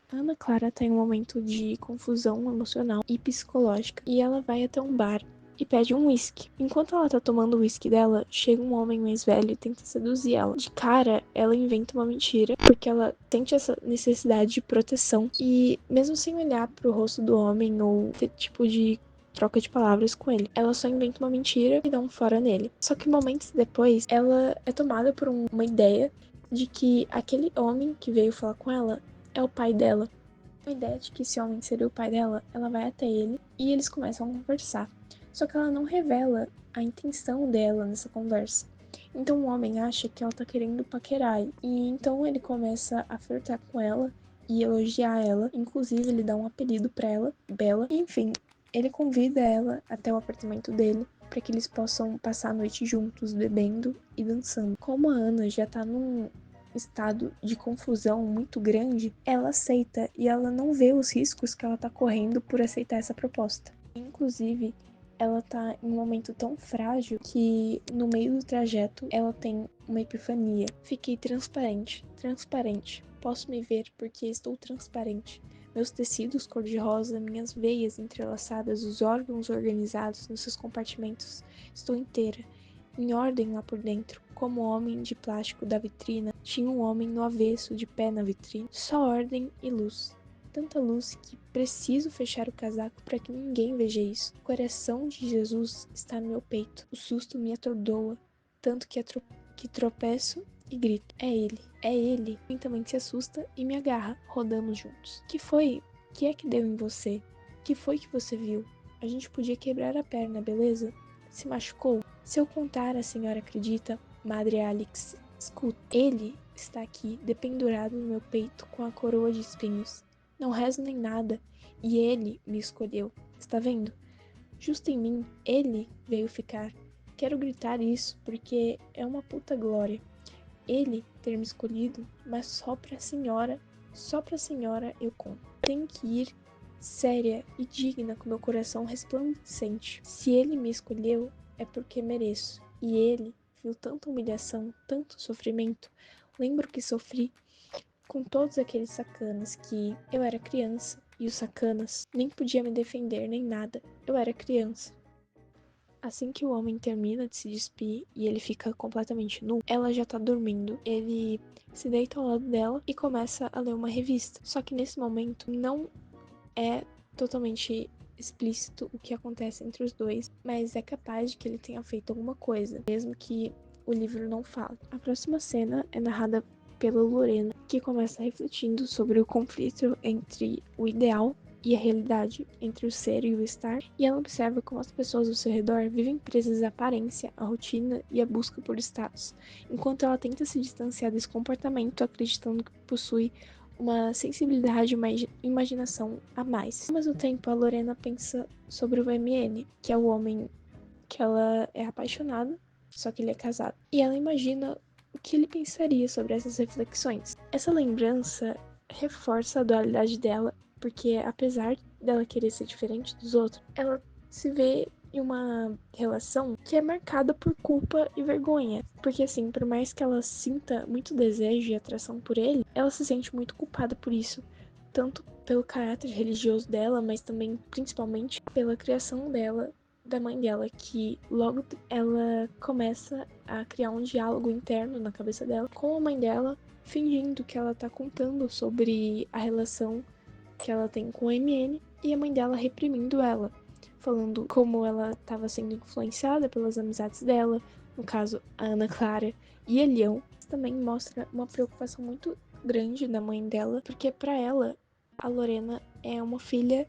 A Ana Clara tá em um momento de confusão emocional e psicológica e ela vai até um bar e pede um whisky. Enquanto ela tá tomando o whisky dela, chega um homem mais velho e tenta seduzir ela. De cara, ela inventa uma mentira, porque ela sente essa necessidade de proteção e, mesmo sem olhar pro rosto do homem ou ter tipo de troca de palavras com ele, ela só inventa uma mentira e dá um fora nele. Só que momentos depois, ela é tomada por uma ideia de que aquele homem que veio falar com ela é o pai dela. Com a ideia de que esse homem seria o pai dela, ela vai até ele e eles começam a conversar. Só que ela não revela a intenção dela nessa conversa. Então o homem acha que ela tá querendo paquerar. E então ele começa a flertar com ela e elogiar ela. Inclusive, ele dá um apelido pra ela, Bela. E, enfim, ele convida ela até o apartamento dele para que eles possam passar a noite juntos, bebendo e dançando. Como a Ana já tá num estado de confusão muito grande, ela aceita e ela não vê os riscos que ela tá correndo por aceitar essa proposta. Inclusive, ela tá em um momento tão frágil que no meio do trajeto ela tem uma epifania. Fiquei transparente, transparente. Posso me ver porque estou transparente. Meus tecidos cor-de-rosa, minhas veias entrelaçadas, os órgãos organizados nos seus compartimentos. Estou inteira, em ordem lá por dentro. Como o homem de plástico da vitrina, tinha um homem no avesso, de pé na vitrine. Só ordem e luz. Tanta luz que preciso fechar o casaco para que ninguém veja isso. O coração de Jesus está no meu peito. O susto me atordoa, tanto que tropeço e grito. É ele, é ele. Lentamente se assusta e me agarra. Rodamos juntos. Que foi? Que é que deu em você? Que foi que você viu? A gente podia quebrar a perna, beleza? Se machucou? Se eu contar, a senhora acredita? Madre Alex, escuta. Ele está aqui, dependurado no meu peito, com a coroa de espinhos. Não rezo nem nada, e ele me escolheu. Está vendo? Justo em mim, ele veio ficar. Quero gritar isso, porque é uma puta glória. Ele ter me escolhido, mas só pra senhora eu conto. Tenho que ir séria e digna com meu coração resplandecente. Se ele me escolheu, é porque mereço. E ele viu tanta humilhação, tanto sofrimento. Lembro que sofri com todos aqueles sacanas que eu era criança e os sacanas nem podia me defender nem nada. Eu era criança. Assim que o homem termina de se despir e ele fica completamente nu, ela já tá dormindo. Ele se deita ao lado dela e começa a ler uma revista. Só que nesse momento não é totalmente explícito o que acontece entre os dois, mas é capaz de que ele tenha feito alguma coisa, mesmo que o livro não fale. A próxima cena é narrada pela Lorena, que começa refletindo sobre o conflito entre o ideal e a realidade, entre o ser e o estar, e ela observa como as pessoas ao seu redor vivem presas à aparência, à rotina e à busca por status, enquanto ela tenta se distanciar desse comportamento, acreditando que possui uma sensibilidade e uma imaginação a mais. Ao mesmo tempo, a Lorena pensa sobre o MN, que é o homem que ela é apaixonada, só que ele é casado. E ela imagina o que ele pensaria sobre essas reflexões. Essa lembrança reforça a dualidade dela, porque apesar dela querer ser diferente dos outros, ela se vê em uma relação que é marcada por culpa e vergonha. Porque assim, por mais que ela sinta muito desejo e atração por ele, ela se sente muito culpada por isso. Tanto pelo caráter religioso dela, mas também, principalmente, pela criação dela, da mãe dela, que logo ela começa a criar um diálogo interno na cabeça dela com a mãe dela, fingindo que ela tá contando sobre a relação que ela tem com o MN e a mãe dela reprimindo ela, falando como ela estava sendo influenciada pelas amizades dela, no caso a Ana Clara e a Leão. Isso também mostra uma preocupação muito grande da mãe dela, porque para ela a Lorena é uma filha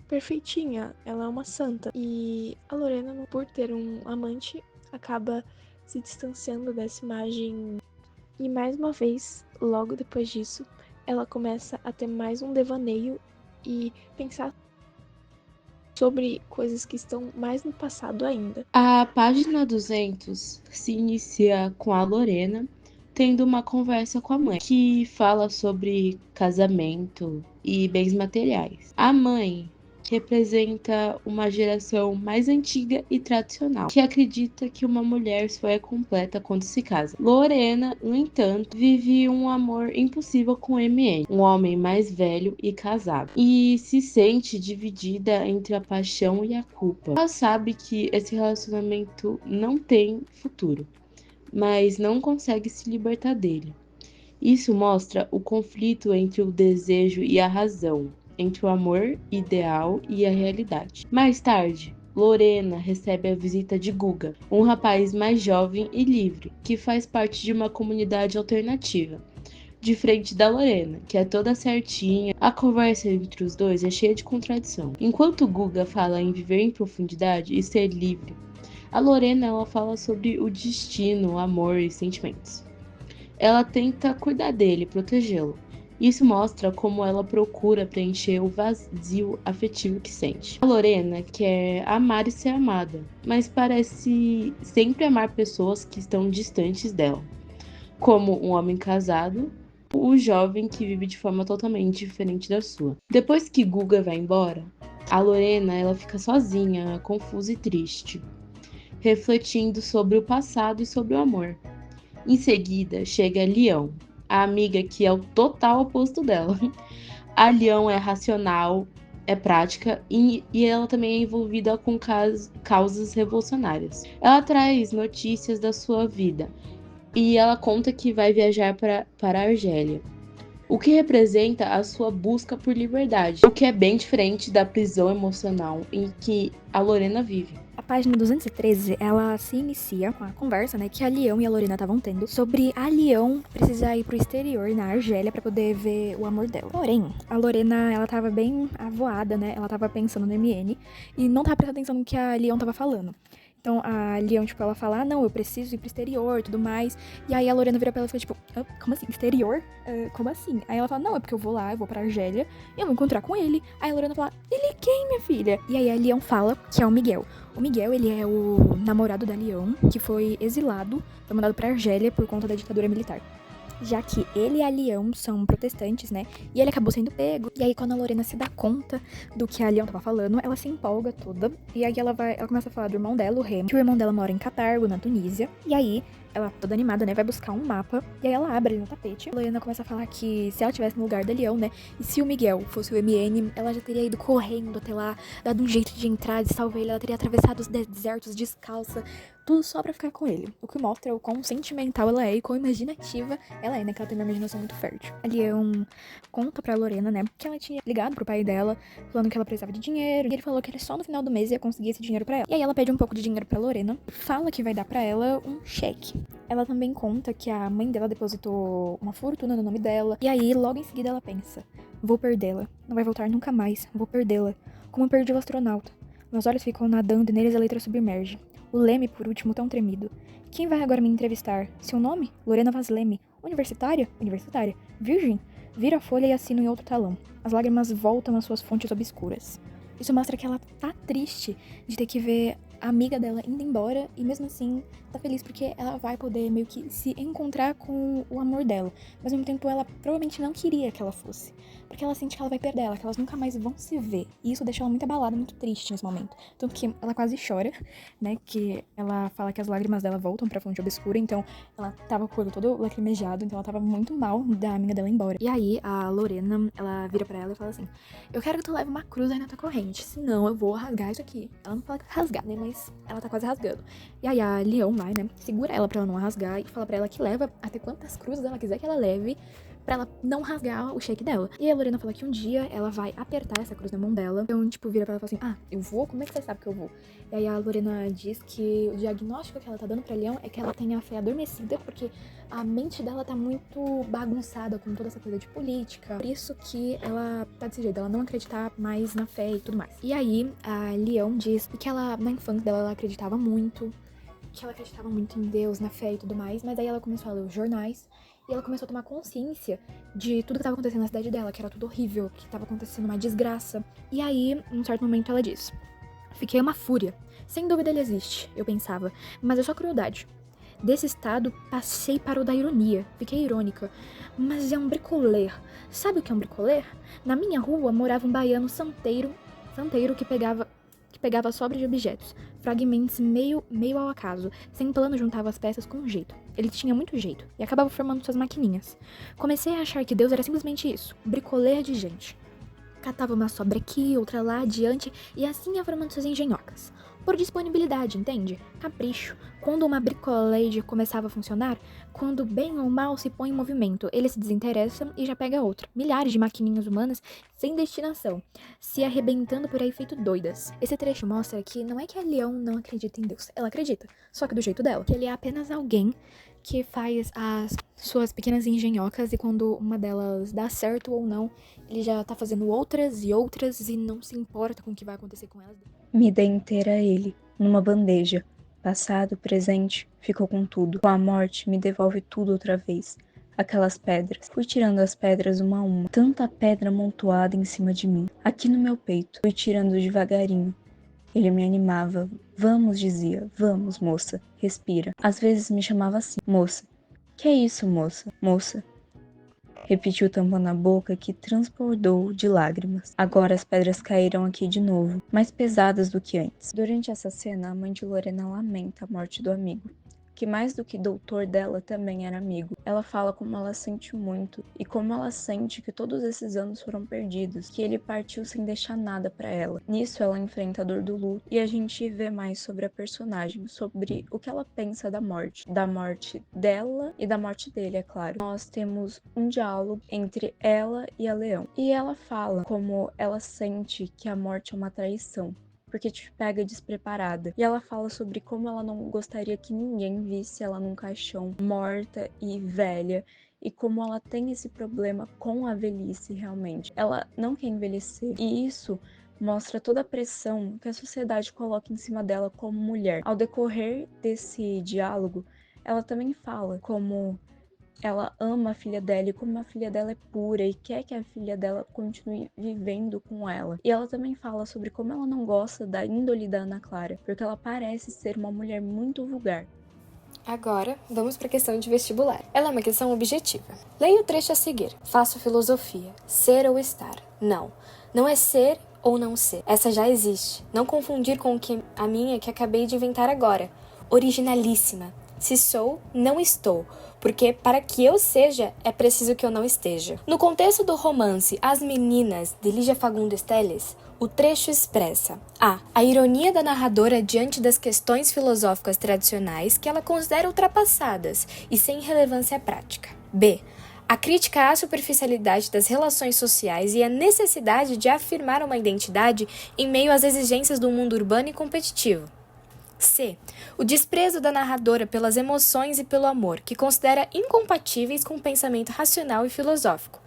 perfeitinha, ela é uma santa. E a Lorena, por ter um amante, acaba se distanciando dessa imagem. E mais uma vez, logo depois disso, ela começa a ter mais um devaneio e pensar sobre coisas que estão mais no passado ainda. A página 200 se inicia com a Lorena tendo uma conversa com a mãe, que fala sobre casamento e bens materiais. A mãe representa uma geração mais antiga e tradicional, que acredita que uma mulher só é completa quando se casa. Lorena, no entanto, vive um amor impossível com MN, um homem mais velho e casado, e se sente dividida entre a paixão e a culpa. Ela sabe que esse relacionamento não tem futuro, mas não consegue se libertar dele. Isso mostra o conflito entre o desejo e a razão, entre o amor ideal e a realidade. Mais tarde, Lorena recebe a visita de Guga, um rapaz mais jovem e livre, que faz parte de uma comunidade alternativa. Diferente da Lorena, que é toda certinha, a conversa entre os dois é cheia de contradição. Enquanto Guga fala em viver em profundidade e ser livre, a Lorena ela fala sobre o destino, o amor e sentimentos. Ela tenta cuidar dele, protegê-lo. Isso mostra como ela procura preencher o vazio afetivo que sente. A Lorena quer amar e ser amada, mas parece sempre amar pessoas que estão distantes dela, como um homem casado, o jovem que vive de forma totalmente diferente da sua. Depois que Guga vai embora, a Lorena ela fica sozinha, confusa e triste, refletindo sobre o passado e sobre o amor. Em seguida, chega Leão, a amiga que é o total oposto dela. A Leão é racional, é prática e ela também é envolvida com causas revolucionárias. Ela traz notícias da sua vida e ela conta que vai viajar para a Argélia, o que representa a sua busca por liberdade, o que é bem diferente da prisão emocional em que a Lorena vive. A página 213, ela se inicia com a conversa, né, que a Leão e a Lorena estavam tendo sobre a Leão precisar ir pro exterior, na Argélia, pra poder ver o amor dela. Porém, a Lorena, ela tava bem avoada, né, ela tava pensando no MN e não tava prestando atenção no que a Leão tava falando. Então, a Leão, tipo, ela fala, não, eu preciso ir pro exterior e tudo mais. E aí a Lorena vira pra ela e fica, tipo, como assim? Exterior? Como assim? Aí ela fala, não, é porque eu vou lá, eu vou pra Argélia e eu vou encontrar com ele. Aí a Lorena fala, ele é quem, minha filha? E aí a Leão fala que é o Miguel. O Miguel, ele é o namorado da Leão, que foi exilado, foi mandado pra Argélia por conta da ditadura militar. Já que ele e a Leão são protestantes, né? E ele acabou sendo pego. E aí, quando a Lorena se dá conta do que a Leão tava falando, ela se empolga toda. E aí ela começa a falar do irmão dela, o Remo, que o irmão dela mora em Catargo, na Tunísia. E aí, ela toda animada, né, vai buscar um mapa. E aí ela abre ali no tapete. A Lorena começa a falar que se ela estivesse no lugar da Leão, né? E se o Miguel fosse o MN, ela já teria ido correndo até lá, dado um jeito de entrar, de salvar ele. Ela teria atravessado os desertos descalça. Tudo só pra ficar com ele. O que mostra o quão sentimental ela é e quão imaginativa ela é, né? Que ela tem uma imaginação muito fértil. A Leão conta pra Lorena, né? Que ela tinha ligado pro pai dela, falando que ela precisava de dinheiro. E ele falou que ele só no final do mês ia conseguir esse dinheiro pra ela. E aí ela pede um pouco de dinheiro pra Lorena. Fala que vai dar pra ela um cheque. Ela também conta que a mãe dela depositou uma fortuna no nome dela. E aí, logo em seguida, ela pensa: vou perdê-la. Não vai voltar nunca mais. Vou perdê-la. Como eu perdi o astronauta. Meus olhos ficam nadando e neles a letra submerge. O Leme, por último, tão tremido. Quem vai agora me entrevistar? Seu nome? Lorena Vaz Leme. Universitária? Universitária. Virgem? Vira a folha e assino em outro talão. As lágrimas voltam às suas fontes obscuras. Isso mostra que ela tá triste de ter que ver a amiga dela indo embora e mesmo assim tá feliz porque ela vai poder meio que se encontrar com o amor dela. Mas ao mesmo tempo ela provavelmente não queria que ela fosse, porque ela sente que ela vai perder ela, que elas nunca mais vão se ver. E isso deixa ela muito abalada, muito triste nesse momento. Tanto que ela quase chora, né, que ela fala que as lágrimas dela voltam pra fonte obscura, então ela tava com o olho todo lacrimejado, então ela tava muito mal da amiga dela ir embora. E aí a Lorena, ela vira pra ela e fala assim: eu quero que tu leve uma cruz aí na tua corrente, senão eu vou rasgar isso aqui. Ela não fala que vai rasgar, né, mas ela tá quase rasgando. E aí a Leão vai, né, segura ela pra ela não rasgar e fala pra ela que leva até quantas cruzes ela quiser que ela leve pra ela não rasgar o cheque dela. E a Lorena fala que um dia ela vai apertar essa cruz na mão dela. Então, tipo, vira pra ela e fala assim: eu vou? Como é que você sabe que eu vou? E aí a Lorena diz que o diagnóstico que ela tá dando pra Leão é que ela tem a fé adormecida, porque a mente dela tá muito bagunçada com toda essa coisa de política. Por isso que ela tá desse jeito, ela não acreditar mais na fé e tudo mais. E aí a Leão diz que ela, na infância dela, ela acreditava muito, que ela acreditava muito em Deus, na fé e tudo mais, mas aí ela começou a ler os jornais e ela começou a tomar consciência de tudo que estava acontecendo na cidade dela, que era tudo horrível, que estava acontecendo uma desgraça. E aí, num certo momento, ela diz: fiquei uma fúria. Sem dúvida ele existe, eu pensava, mas é só crueldade. Desse estado, passei para o da ironia. Fiquei irônica. Mas é um bricoler. Sabe o que é um bricoler? Na minha rua morava um baiano santeiro santeiro que pegava sobra de objetos, fragmentos meio ao acaso, sem plano juntava as peças com jeito. Ele tinha muito jeito e acabava formando suas maquininhas. Comecei a achar que Deus era simplesmente isso, bricoleur de gente. Catava uma sobra aqui, outra lá, adiante, e assim ia formando suas engenhocas. Por disponibilidade, entende? Capricho. Quando uma bricolage começava a funcionar, quando bem ou mal se põe em movimento, eles se desinteressam e já pega outra. Milhares de maquininhas humanas sem destinação, se arrebentando por aí feito doidas. Esse trecho mostra que não é que a Leão não acredita em Deus, ela acredita, só que do jeito dela. Que ele é apenas alguém que faz as suas pequenas engenhocas e quando uma delas dá certo ou não, ele já tá fazendo outras e não se importa com o que vai acontecer com elas. Me dei inteira a ele, numa bandeja. Passado, presente, ficou com tudo. Com a morte, me devolve tudo outra vez. Aquelas pedras. Fui tirando as pedras uma a uma. Tanta pedra amontoada em cima de mim. Aqui no meu peito. Fui tirando devagarinho. Ele me animava. Vamos, dizia. Vamos, moça. Respira. Às vezes me chamava assim. Moça. Que é isso, moça? Moça. Repetiu tampando a boca que transbordou de lágrimas. Agora as pedras caíram aqui de novo, mais pesadas do que antes. Durante essa cena, a mãe de Lorena lamenta a morte do amigo, que mais do que doutor dela também era amigo. Ela fala como ela sente muito e como ela sente que todos esses anos foram perdidos, que ele partiu sem deixar nada pra ela. Nisso ela enfrenta a dor do luto e a gente vê mais sobre a personagem, sobre o que ela pensa da morte dela e da morte dele, é claro. Nós temos um diálogo entre ela e a Leão e ela fala como ela sente que a morte é uma traição, porque te pega despreparada. E ela fala sobre como ela não gostaria que ninguém visse ela num caixão, morta e velha, e como ela tem esse problema com a velhice realmente. Ela não quer envelhecer, e isso mostra toda a pressão que a sociedade coloca em cima dela como mulher. Ao decorrer desse diálogo, ela também fala como ela ama a filha dela e como a filha dela é pura e quer que a filha dela continue vivendo com ela. E ela também fala sobre como ela não gosta da índole da Ana Clara, porque ela parece ser uma mulher muito vulgar. Agora, vamos para a questão de vestibular. Ela é uma questão objetiva. Leia o trecho a seguir. Faço filosofia. Ser ou estar? Não. Não é ser ou não ser. Essa já existe. Não confundir com a minha que acabei de inventar agora. Originalíssima. Se sou, não estou, porque para que eu seja, é preciso que eu não esteja. No contexto do romance As Meninas, de Lígia Fagundes Telles, o trecho expressa a ironia da narradora diante das questões filosóficas tradicionais que ela considera ultrapassadas e sem relevância prática. B. A crítica à superficialidade das relações sociais e a necessidade de afirmar uma identidade em meio às exigências do mundo urbano e competitivo. C. O desprezo da narradora pelas emoções e pelo amor, que considera incompatíveis com o pensamento racional e filosófico.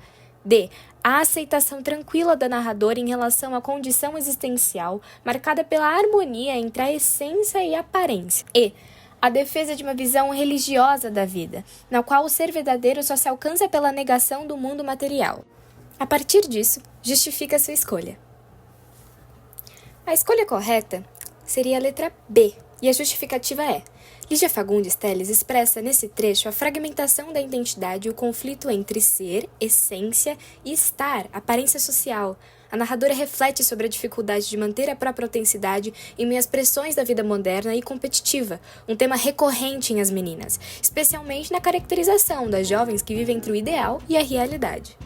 D. A aceitação tranquila da narradora em relação à condição existencial, marcada pela harmonia entre a essência e a aparência. E. A defesa de uma visão religiosa da vida, na qual o ser verdadeiro só se alcança pela negação do mundo material. A partir disso, justifica sua escolha. A escolha correta seria a letra B, e a justificativa é: Lígia Fagundes Telles expressa nesse trecho a fragmentação da identidade e o conflito entre ser, essência, e estar, aparência social. A narradora reflete sobre a dificuldade de manter a própria autenticidade em meio às pressões da vida moderna e competitiva, um tema recorrente em As Meninas, especialmente na caracterização das jovens que vivem entre o ideal e a realidade.